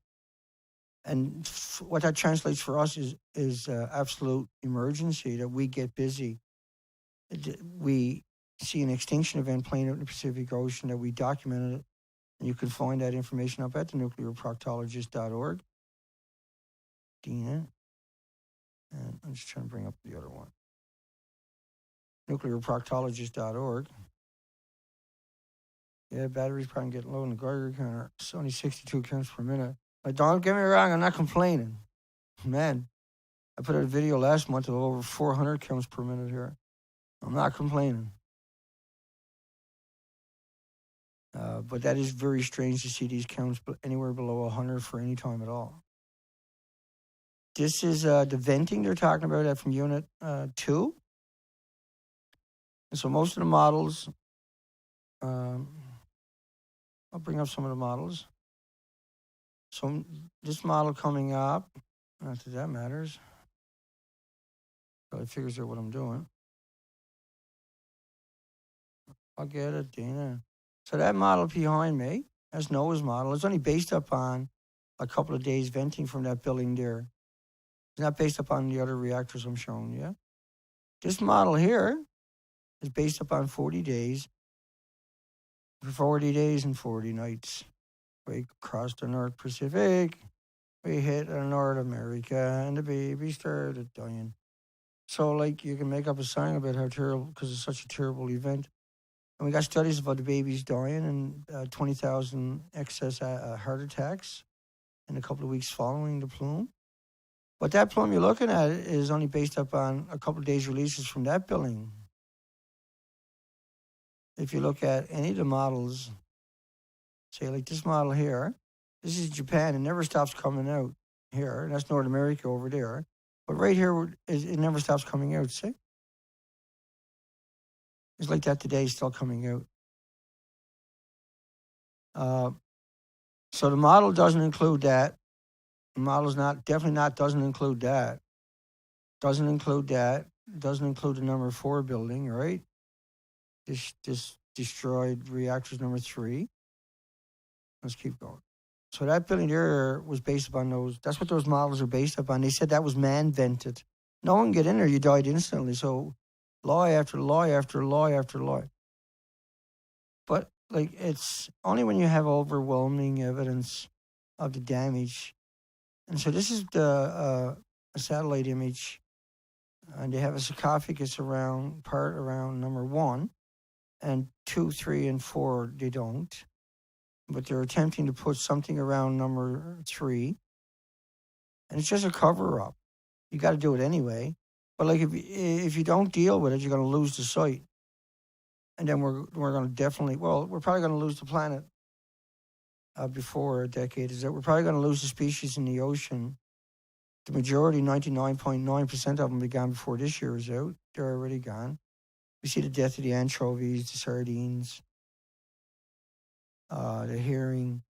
A: And what that translates for us is absolute emergency, that we get busy. We see an extinction event playing out in the Pacific Ocean, that we documented it. And you can find that information up at the nuclearproctologist.org. Dina. And I'm just trying to bring up the other one. Nuclearproctologist.org. Yeah, battery's probably getting low in the Geiger counter. It's only 62 counts per minute. But don't get me wrong, I'm not complaining. Man, I put out a video last month of over 400 counts per minute here. I'm not complaining. But that is very strange to see these counts anywhere below 100 for any time at all. This is the venting they're talking about from Unit 2. And so most of the models, I'll bring up some of the models. So this model coming up, not that that matters. But it figures out what I'm doing. I'll get it, Dana. So that model behind me, that's Noah's model. It's only based upon a couple of days venting from that building there. It's not based upon the other reactors I'm showing you. This model here is based upon 40 days. For 40 days and 40 nights. We crossed the North Pacific. We hit North America, and the baby started dying. So, like, you can make up a song about how terrible, because it's such a terrible event. And we got studies about the babies dying and 20,000 excess heart attacks in a couple of weeks following the plume. But that plume you're looking at is only based upon a couple of days releases from that building. If you look at any of the models, say like this model here, this is Japan. It never stops coming out here. And that's North America over there. But right here, it never stops coming out, see? It's like that today, still coming out. So the model doesn't include that. The model's doesn't include that. Doesn't include that. Doesn't include the number 4 building, right? This destroyed reactors number 3. Let's keep going. So that building there was based upon those. That's what those models are based upon. They said that was man-vented. No one can get in there. You died instantly. So law after law after law after law. But like, it's only when you have overwhelming evidence of the damage. And so this is a satellite image, and they have a sarcophagus part around number 1, and 2, 3, and 4 they don't. But they're attempting to put something around number 3, and it's just a cover-up. You got to do it anyway. But like, if you don't deal with it, you're going to lose the site, and then we're going to we're probably going to lose the planet before a decade is out. We're probably going to lose the species in the ocean. The majority, 99.9% of them, will be gone before this year is out. They're already gone. We see the death of the anchovies, the sardines, the herring.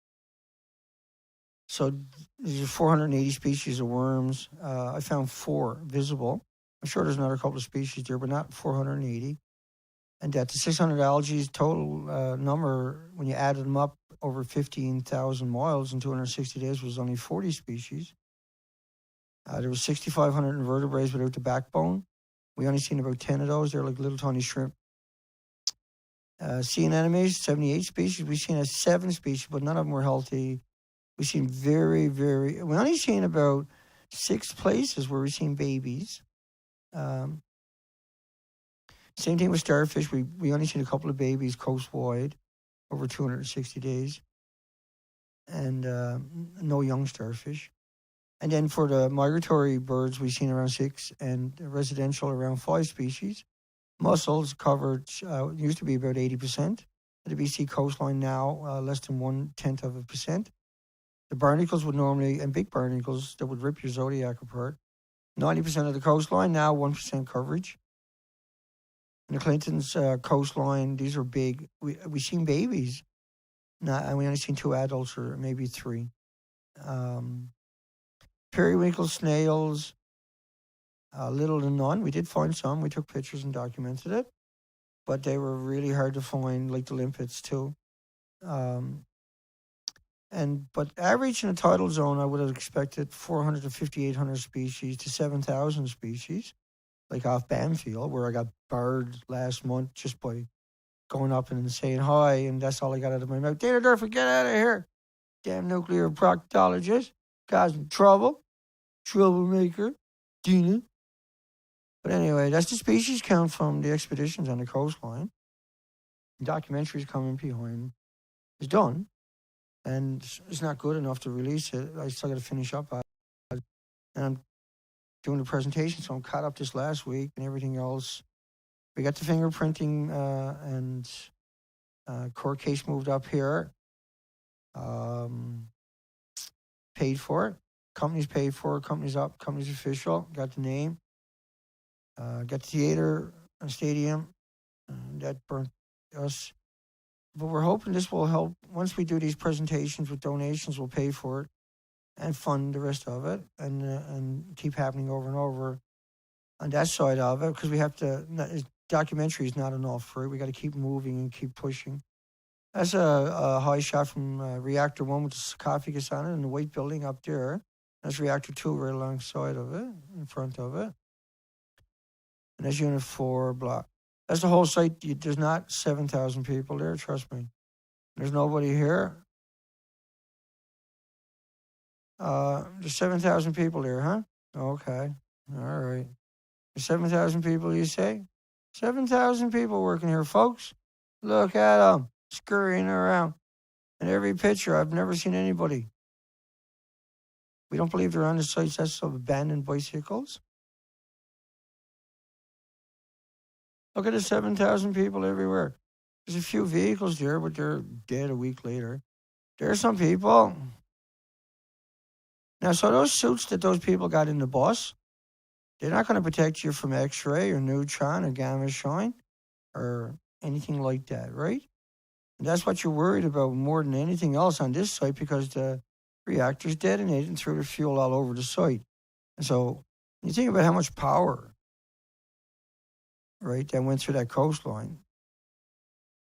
A: So there's 480 species of worms. I found 4 visible. I'm sure there's another couple of species there, but not 480. And that the 600 algae total number, when you added them up over 15,000 miles in 260 days, was only 40 species. There was 6,500 invertebrates without the backbone. We only seen about 10 of those. They're like little tiny shrimp. Sea anemones, 78 species. We've seen 7 species, but none of them were healthy. We've seen we only seen about 6 places where we've seen babies. Same thing with starfish. We only seen a couple of babies coast-wide over 260 days. And no young starfish. And then for the migratory birds, we've seen around 6, and residential around 5 species. Mussels covered used to be about 80%. The BC coastline now less than 0.1%. The barnacles would normally, and big barnacles that would rip your Zodiac apart. 90% of the coastline now 1% coverage. And the Clinton's coastline, these are big. We seen babies. And we only seen 2 adults or maybe 3. Periwinkle snails, little to none. We did find some. We took pictures and documented it, but they were really hard to find, like the limpets too. But average in a tidal zone, I would have expected 400 to 5,800 species to 7,000 species, like off Banfield, where I got barred last month just by going up and saying hi, and that's all I got out of my mouth. Dana Durford, get out of here. Damn nuclear proctologist, causing troublemaker, Dina. But anyway, that's the species count from the expeditions on the coastline. The documentary's coming behind. It's done, and it's not good enough to release it. I still got to finish up on it. And I'm doing the presentation, so I'm caught up this last week and everything else. We got the fingerprinting and court case moved up here. Paid for it. Company's paid for it. Company's up. Company's official. Got the name. Got the theater and stadium. That burnt us. But we're hoping this will help. Once we do these presentations with donations, we'll pay for it and fund the rest of it and keep happening over and over on that side of it, because we have to. Documentary is not enough, right? We got to keep moving and keep pushing. That's a high shot from Reactor 1 with the sarcophagus on it and the white building up there. That's Reactor 2 right alongside of it, in front of it. And that's Unit 4, blah. That's the whole site. There's not 7,000 people there, trust me. There's nobody here. There's 7,000 people there, huh? Okay. All right. There's 7,000 people, you say? 7,000 people working here, folks. Look at them scurrying around. In every picture, I've never seen anybody. We don't believe they're on the sites. That's of abandoned bicycles. Look at the 7,000 people everywhere. There's a few vehicles there, but they're dead a week later. There are some people. Now, so those suits that those people got in the bus, they're not going to protect you from X-ray or neutron or gamma shine or anything like that, right? And that's what you're worried about more than anything else on this site, because the reactors detonated and threw the fuel all over the site. And so you think about how much power, right, that went through that coastline.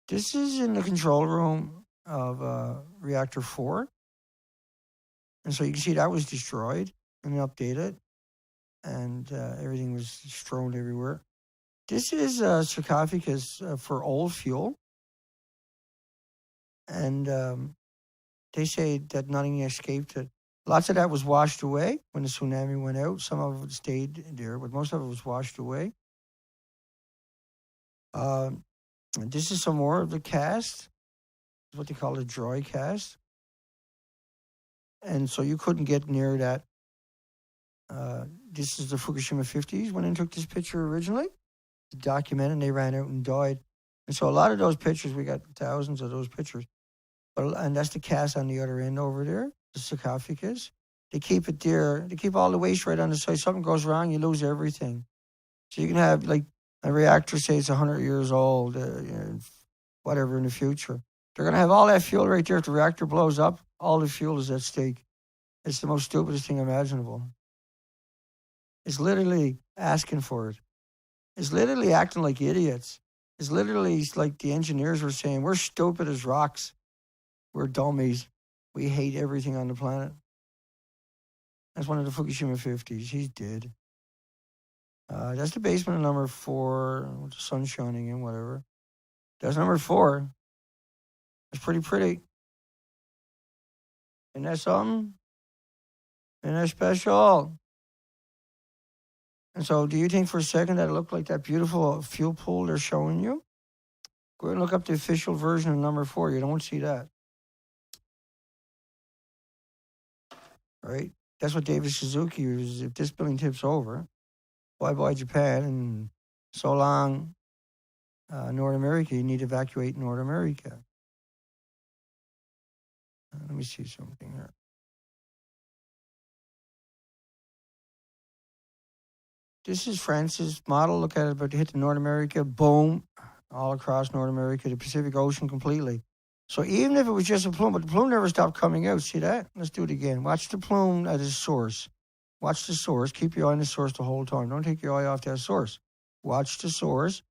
A: This is in the control room of Reactor 4. And so you can see that was destroyed and updated. And everything was strewn everywhere. This is a sarcophagus for old fuel. And they say that nothing escaped it. Lots of that was washed away when the tsunami went out. Some of it stayed there, but most of it was washed away. This is some more of the cast. It's what they call a dry cast. And so you couldn't get near that. This is the Fukushima 50s when they took this picture originally. To document, and they ran out and died. And so a lot of those pictures, we got thousands of those pictures. And that's the cast on the other end over there, the sarcophagus. They keep it there. They keep all the waste right on the side. Something goes wrong, you lose everything. So you can have, like, a reactor, say it's 100 years old, whatever in the future. They're going to have all that fuel right there. If the reactor blows up, all the fuel is at stake. It's the most stupidest thing imaginable. It's literally asking for it. It's literally acting like idiots. It's literally like the engineers were saying, we're stupid as rocks. We're dummies. We hate everything on the planet. That's one of the Fukushima 50s. He's dead. That's the basement of number 4, with the sun shining in, whatever. That's number 4. It's pretty. Isn't that something? Isn't that special? And so do you think for a second that it looked like that beautiful fuel pool they're showing you? Go ahead and look up the official version of number 4. You don't see that. Right? That's what David Suzuki was. If this building tips over, bye-bye Japan, and so long North America. You need to evacuate North America. Let me see something here. This is France's model. Look at it, but hit the North America, boom, all across North America, the Pacific Ocean completely. So even if it was just a plume, but the plume never stopped coming out. See that? Let's do it again. Watch the plume at its source. Watch the source. Keep your eye on the source the whole time. Don't take your eye off that source. Watch the source.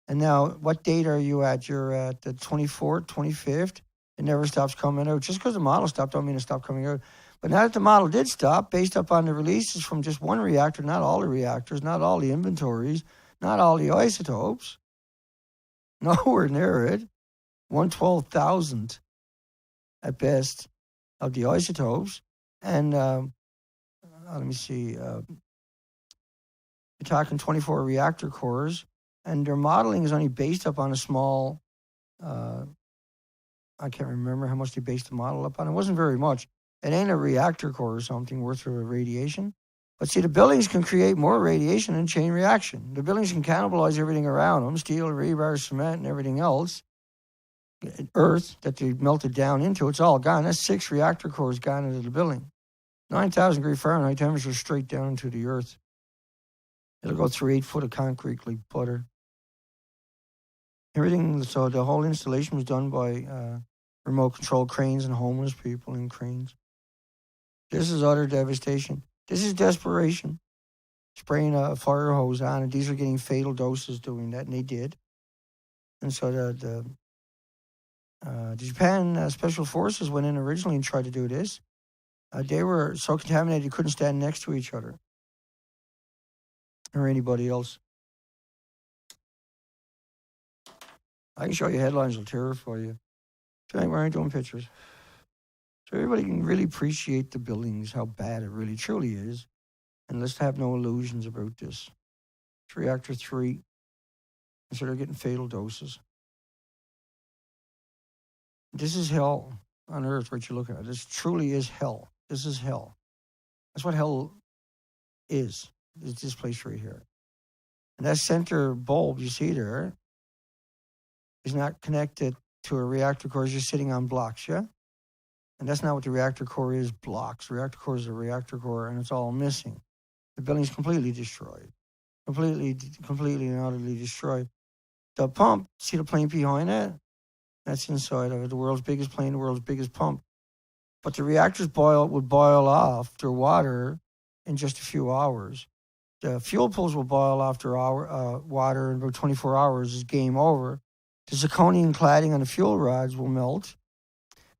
A: And now, what date are you at? You're at the 24th, 25th. It never stops coming out. Just because the model stopped, don't mean it stopped coming out. But now that the model did stop, based upon the releases from just one reactor, not all the reactors, not all the inventories, not all the isotopes, nowhere near it, 1/12,000 at best of the isotopes. And let me see, you're talking 24 reactor cores, and their modeling is only based upon a small, I can't remember how much they based the model upon. It wasn't very much. It ain't a reactor core or something worth of radiation. But see, the buildings can create more radiation than chain reaction. The buildings can cannibalize everything around them, steel, rebar, cement, and everything else. Earth that they melted down into, it's all gone. That's 6 reactor cores gone into the building. 9,000 degree Fahrenheit temperature straight down into the earth. It'll go through 8 foot of concrete like butter. Everything, so the whole installation was done by remote control cranes and homeless people in cranes. This is utter devastation. This is desperation. Spraying a fire hose on it. These are getting fatal doses doing that, and they did. And so the Japan Special Forces went in originally and tried to do this. They were so contaminated you couldn't stand next to each other or anybody else. I can show you headlines will terrify you. Tonight we aren't doing pictures. So everybody can really appreciate the buildings, how bad it really truly is. And let's have no illusions about this. It's reactor 3. And so they're getting fatal doses. This is hell on earth, what you're looking at. This truly is hell. This is hell. That's what hell is this place right here. And that center bulb you see there is not connected to a reactor core. It's just sitting on blocks, yeah? And that's not what the reactor core is, blocks. The reactor core is a reactor core, and it's all missing. The building's completely destroyed. Completely and utterly destroyed. The pump, see the plane behind it? That's inside of it, the world's biggest plane, the world's biggest pump. But the reactors would boil off their water in just a few hours. The fuel pools will boil off their water in about 24 hours. Is game over. The zirconium cladding on the fuel rods will melt,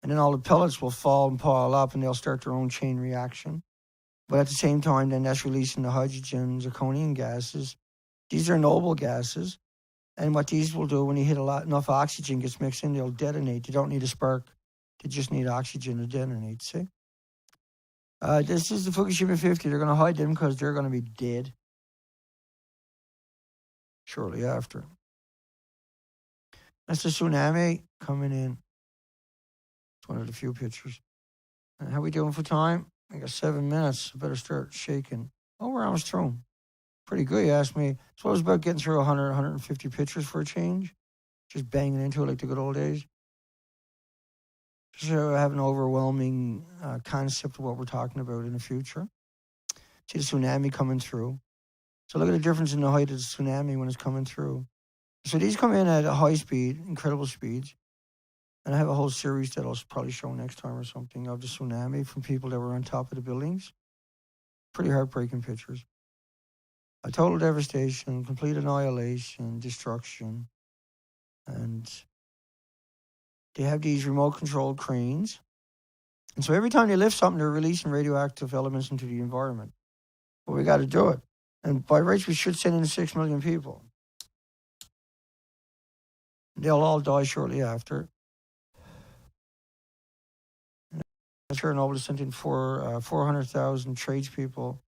A: and then all the pellets will fall and pile up, and they'll start their own chain reaction. But at the same time, then that's releasing the hydrogen, zirconium gases. These are noble gases. And what these will do when you hit enough oxygen gets mixed in, they'll detonate. They don't need a spark. They just need oxygen to detonate, see? This is the Fukushima 50. They're going to hide them because they're going to be dead shortly after. That's the tsunami coming in. It's one of the few pictures. And how we doing for time? I got 7 minutes. I better start shaking. Oh, we're almost through. Pretty good, you ask me. So it was about getting through 100, 150 pictures for a change. Just banging into it like the good old days. Just have an overwhelming concept of what we're talking about in the future. See the tsunami coming through. So look at the difference in the height of the tsunami when it's coming through. So these come in at a high speed, incredible speeds. And I have a whole series that I'll probably show next time or something of the tsunami from people that were on top of the buildings. Pretty heartbreaking pictures. A total devastation, complete annihilation, destruction. And they have these remote controlled cranes. And so every time they lift something, they're releasing radioactive elements into the environment. But we got to do it. And by rights, we should send in 6 million people. They'll all die shortly after. Chernobyl sent in 400,000 tradespeople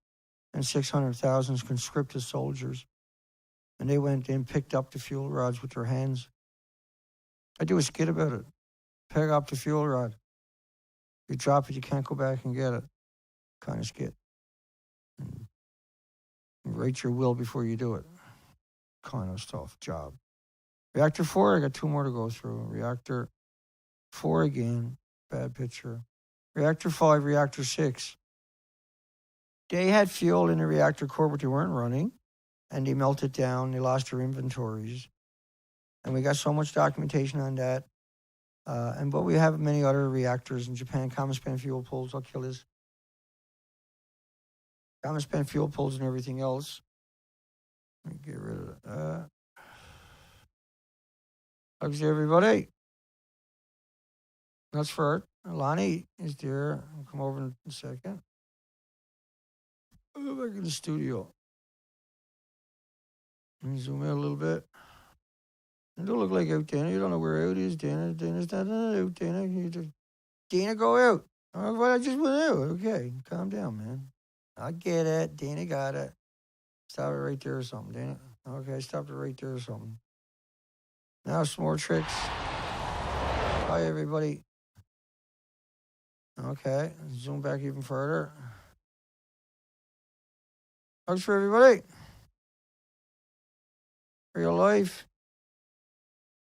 A: and 600,000 conscripted soldiers. And they went and picked up the fuel rods with their hands. I do a skit about it. Pick up the fuel rod. You drop it, you can't go back and get it. Kind of skit. And rate your will before you do it. Kind of tough job. Reactor 4, I got 2 more to go through. Reactor 4 again, bad picture. Reactor 5, Reactor 6. They had fuel in the reactor core, but they weren't running, and they melted down. They lost their inventories. And we got so much documentation on that. But we have many other reactors in Japan, common spent fuel pools. I'll kill this. Common spent fuel pools and everything else. Let me get rid of that. Hugs to everybody. That's for it. Lonnie is there. I'll come over in a second. I'll go back in the studio. Let me zoom in a little bit. It don't look like out, Dana. You don't know where out is, Dana. Dana's not out, Dana. Dana, go out. Oh, but I just went out. Okay, calm down, man. I get it. Dana got it. Stop it right there or something, Dana. Okay, stopped it right there or something. Now some more tricks. Hi, everybody. Okay, zoom back even further. Hugs for everybody. Real life.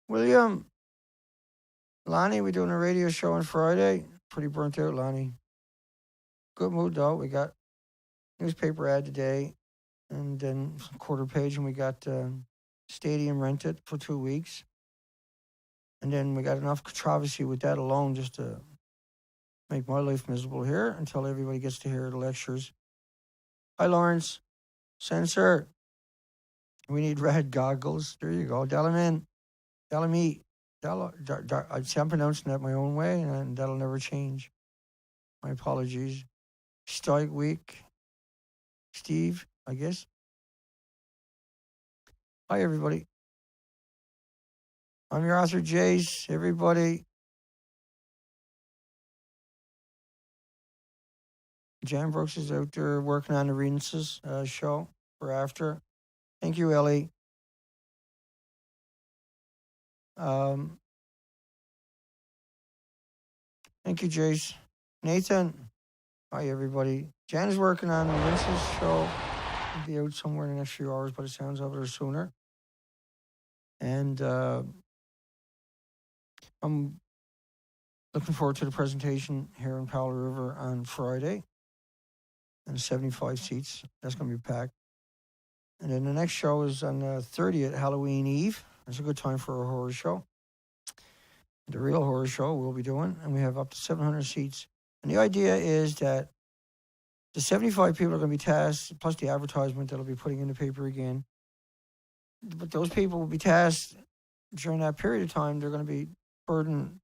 A: William. Lonnie, we're doing a radio show on Friday. Pretty burnt out, Lonnie. Good mood, though. We got newspaper ad today, and then quarter page, and we got stadium rented for 2 weeks. And then we got enough controversy with that alone just to make my life miserable here until everybody gets to hear the lectures. Hi, Lawrence. Censor. We need red goggles. There you go. Delamin. Delamy. I'm pronouncing that my own way, and that'll never change. My apologies. Stoic Week. Steve, I guess. Hi, everybody. I'm your author, Jace. Everybody. Jan Brooks is out there working on the Renaissance show for after. Thank you, Ellie. Thank you, Jace. Nathan. Hi, everybody. Jan is working on the Renaissance show. It'll be out somewhere in the next few hours, but it sounds of it or sooner. And I'm looking forward to the presentation here in Powell River on Friday. And 75 seats. That's going to be packed. And then the next show is on the 30th, Halloween Eve. It's a good time for a horror show. The real horror show we'll be doing. And we have up to 700 seats. And the idea is that the 75 people are going to be tasked, plus the advertisement that will be putting in the paper again. But those people will be tasked during that period of time. They're going to be burdened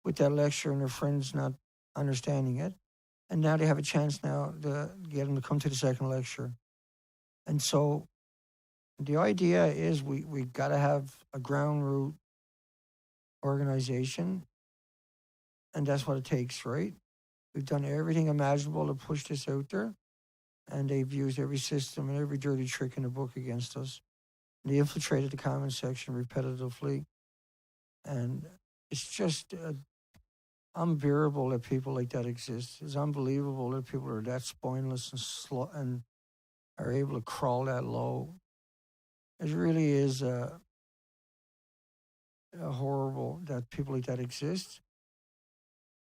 A: with that lecture and their friends not understanding it. And now they have a chance now to get them to come to the second lecture. And so the idea is we got to have a ground root organization. And that's what it takes, right? We've done everything imaginable to push this out there. And they've used every system and every dirty trick in the book against us. And they infiltrated the comment section repetitively. And it's just unbearable that people like that exist. It's unbelievable that people are that spineless and are able to crawl that low. It really is horrible that people like that exist.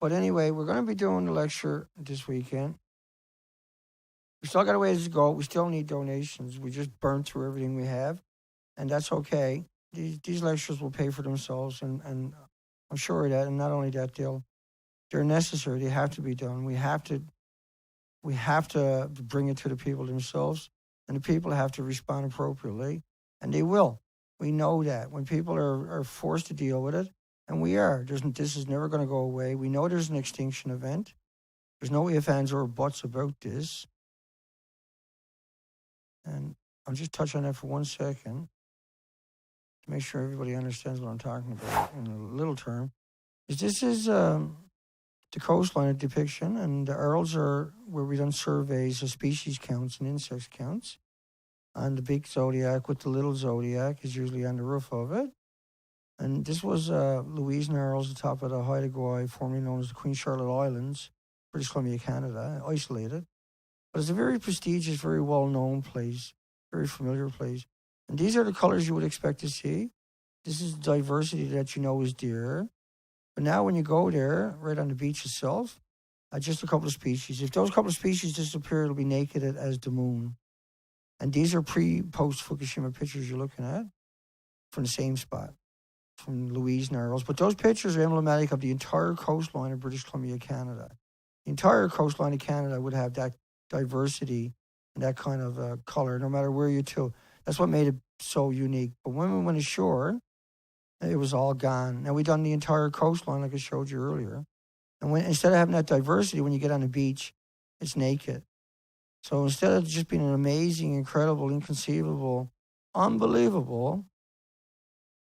A: But anyway, we're going to be doing the lecture this weekend. We still got a ways to go. We still need donations. We just burned through everything we have, and that's okay. These lectures will pay for themselves, and I'm sure of that. And not only that, they're necessary. They have to be done. We have to bring it to the people themselves, and the people have to respond appropriately, and they will. We know that when people are forced to deal with it, and we are. This is never going to go away. We know there's an extinction event. There's no ifs, ands, or buts about this. And I'll just touch on that for 1 second to make sure everybody understands what I'm talking about in a little term. This is the coastline depiction, and the Earls are where we done surveys of species counts and insect counts. On the big zodiac with the little zodiac is usually on the roof of it. And this was Louise and Earls, the top of the Haida Gwaii, formerly known as the Queen Charlotte Islands, British Columbia, Canada, isolated. But it's a very prestigious, very well-known place, very familiar place. And these are the colors you would expect to see. This is diversity that you know is there. But now when you go there, right on the beach itself, just a couple of species. If those couple of species disappear, it'll be naked as the moon. And these are post Fukushima pictures you're looking at from the same spot, from Louise Narrows. But those pictures are emblematic of the entire coastline of British Columbia, Canada. The entire coastline of Canada would have that diversity and that kind of color, no matter where you to. That's what made it so unique. But when we went ashore, it was all gone. Now, we've done the entire coastline, like I showed you earlier. And instead of having that diversity, when you get on the beach, it's naked. So instead of just being an amazing, incredible, inconceivable, unbelievable,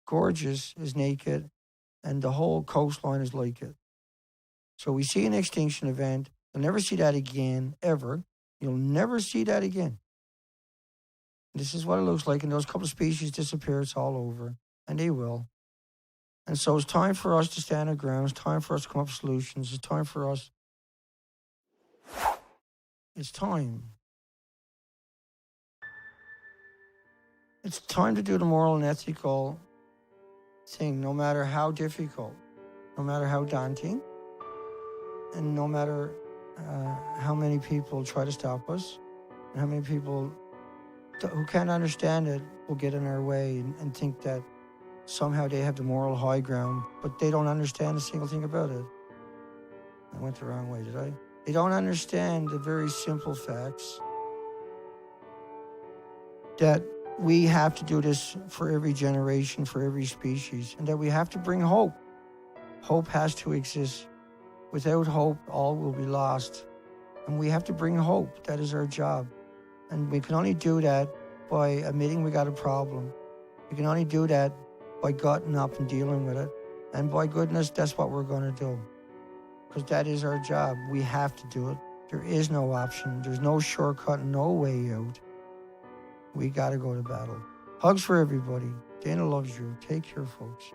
A: gorgeous, is naked, and the whole coastline is like it. So we see an extinction event. You'll never see that again, ever. You'll never see that again. This is what it looks like, and those couple of species disappear, it's all over, and they will. And so it's time for us to stand our ground. It's time for us to come up with solutions. It's time for us. It's time. It's time to do the moral and ethical thing, no matter how difficult, no matter how daunting, and no matter how many people try to stop us, and how many people who can't understand it will get in our way and think that somehow they have the moral high ground, but they don't understand a single thing about it. I went the wrong way, did I? They don't understand the very simple facts that we have to do this for every generation, for every species, and that we have to bring hope. Hope has to exist. Without hope, all will be lost. And we have to bring hope. That is our job. And we can only do that by admitting we got a problem. We can only do that by gutting up and dealing with it. And by goodness, that's what we're going to do. Because that is our job. We have to do it. There is no option. There's no shortcut, no way out. We got to go to battle. Hugs for everybody. Dana loves you. Take care, folks.